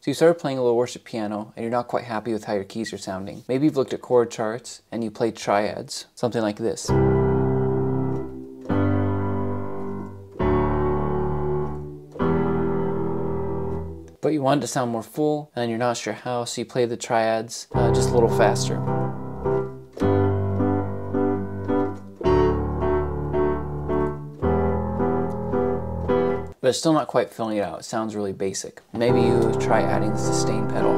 So you started playing a little worship piano and you're not quite happy with how your keys are sounding. Maybe you've looked at chord charts and you played triads, something like this. But you want it to sound more full and you're not sure how, so you play the triads just a little faster. But it's still not quite filling it out. It sounds really basic. Maybe you try adding the sustain pedal.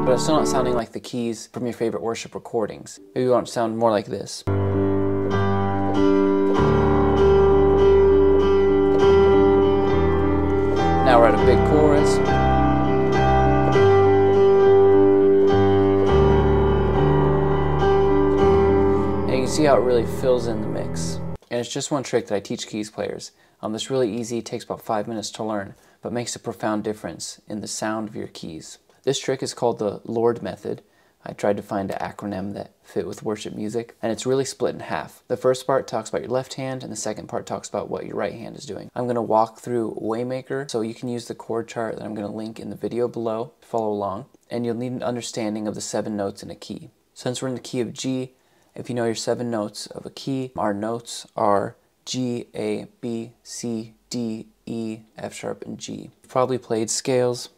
But it's still not sounding like the keys from your favorite worship recordings. Maybe you want it to sound more like this. Now we're at a big chorus. See how it really fills in the mix. And it's just one trick that I teach keys players. It's really easy, it takes about 5 minutes to learn, but makes a profound difference in the sound of your keys. This trick is called the Lord method. I tried to find an acronym that fit with worship music, and it's really split in half. The first part talks about your left hand, and the second part talks about what your right hand is doing. I'm going to walk through Waymaker, so you can use the chord chart that I'm going to link in the video below to follow along, and you'll need an understanding of the 7 notes in a key. Since we're in the key of G, if you know your 7 notes of a key, our notes are G, A, B, C, D, E, F sharp, and G. You've probably played scales.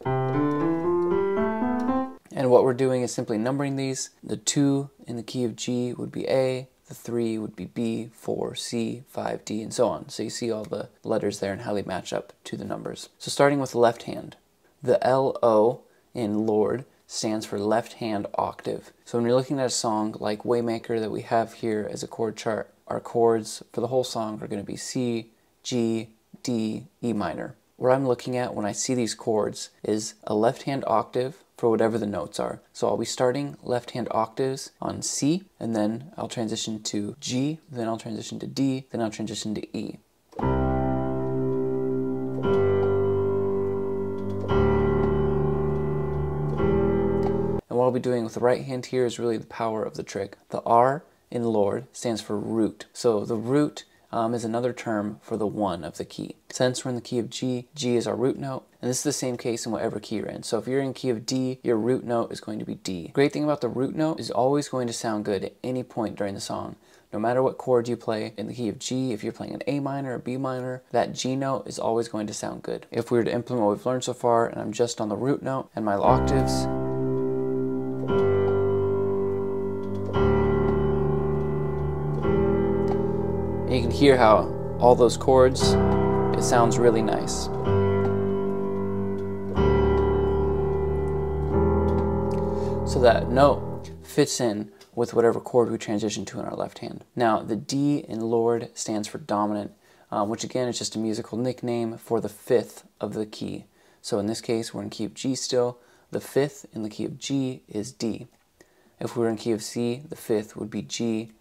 And what we're doing is simply numbering these. The 2 in the key of G would be A, the 3 would be B, 4, C, 5, D, and so on. So you see all the letters there and how they match up to the numbers. So starting with the left hand, the L-O in Lord stands for left hand octave. So when you're looking at a song like Waymaker that we have here as a chord chart, our chords for the whole song are going to be C, G, D, E minor. What I'm looking at when I see these chords is a left hand octave for whatever the notes are. So I'll be starting left hand octaves on C, and then I'll transition to G, then I'll transition to D, then I'll transition to E. And what I'll be doing with the right hand here is really the power of the trick. The R in Lord stands for root. So the root is another term for the 1 of the key. Since we're in the key of G, G is our root note, and this is the same case in whatever key you're in. So if you're in key of D, your root note is going to be D. Great thing about the root note is always going to sound good at any point during the song. No matter what chord you play in the key of G, if you're playing an A minor or B minor, that G note is always going to sound good. If we were to implement what we've learned so far, and I'm just on the root note and my octaves, you can hear how all those chords, it sounds really nice. So that note fits in with whatever chord we transition to in our left hand. Now the D in Lord stands for dominant, which again is just a musical nickname for the 5th of the key. So in this case we're in key of G still. The 5th in the key of G is D. If we were in key of C, the 5th would be G.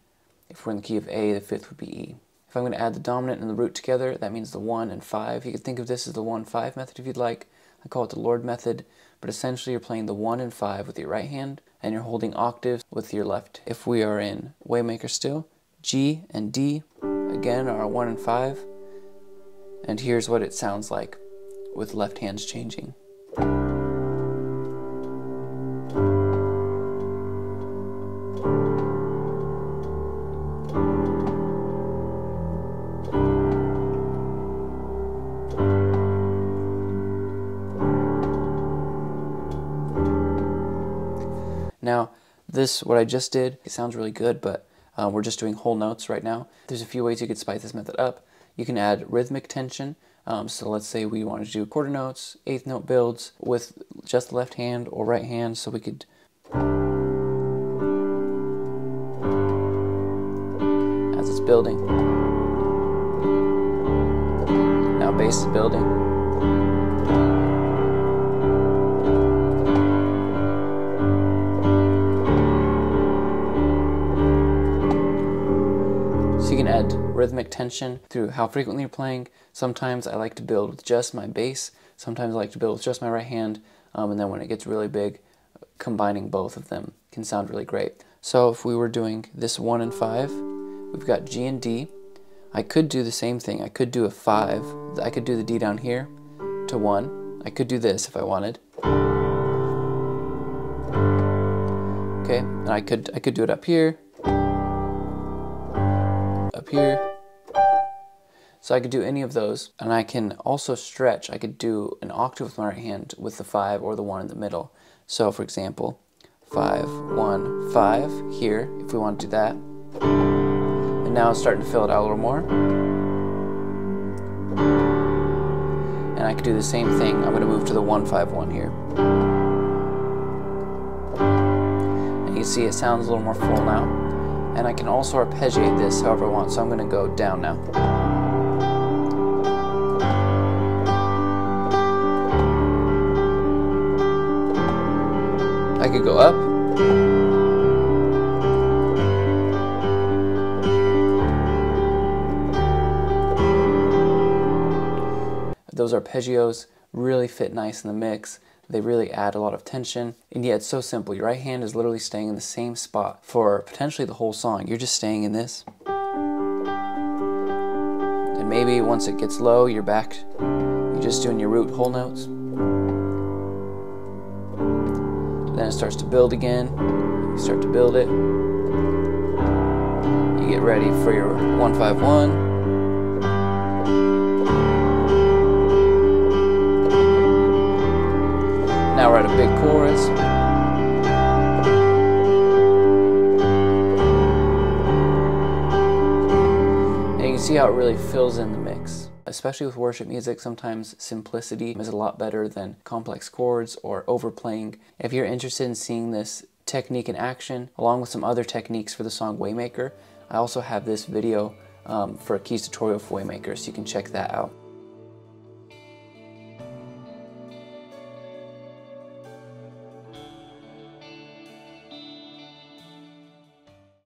If we're in the key of A, the 5th would be E. If I'm going to add the dominant and the root together, that means the 1 and 5. You could think of this as the 1-5 method if you'd like. I call it the Lord method, but essentially you're playing the 1 and 5 with your right hand, and you're holding octaves with your left. If we are in Waymaker still, G and D, again, are 1 and 5, and here's what it sounds like with left hands changing. Now, what I just did, it sounds really good, but we're just doing whole notes right now. There's a few ways you could spice this method up. You can add rhythmic tension. So let's say we wanted to do quarter notes, 8th note builds with just the left hand or right hand, so we could as it's building. Now bass is building. You can add rhythmic tension through how frequently you're playing. Sometimes I like to build with just my bass. Sometimes I like to build with just my right hand. And then when it gets really big, combining both of them can sound really great. So if we were doing this 1 and 5, we've got G and D. I could do the same thing. I could do a 5. I could do the D down here to 1. I could do this if I wanted. Okay, and I could do it up here, up here. So I could do any of those, and I can also stretch. I could do an octave with my right hand with the 5 or the 1 in the middle. So for example, 5, 1, 5 here, if we want to do that. And now it's starting to fill it out a little more. And I could do the same thing. I'm going to move to the 1, 5, 1 here. And you see it sounds a little more full now. And I can also arpeggiate this however I want, so I'm going to go down now. I could go up. Those arpeggios really fit nice in the mix. They really add a lot of tension, and yet it's so simple. Your right hand is literally staying in the same spot for potentially the whole song. You're just staying in this. And maybe once it gets low, you're back. You're just doing your root whole notes. Then it starts to build again. You start to build it. You get ready for your 1, 5, 1. Now we're at a big chorus. And you can see how it really fills in the mix. Especially with worship music, sometimes simplicity is a lot better than complex chords or overplaying. If you're interested in seeing this technique in action, along with some other techniques for the song Waymaker, I also have this video for a keys tutorial for Waymaker, so you can check that out.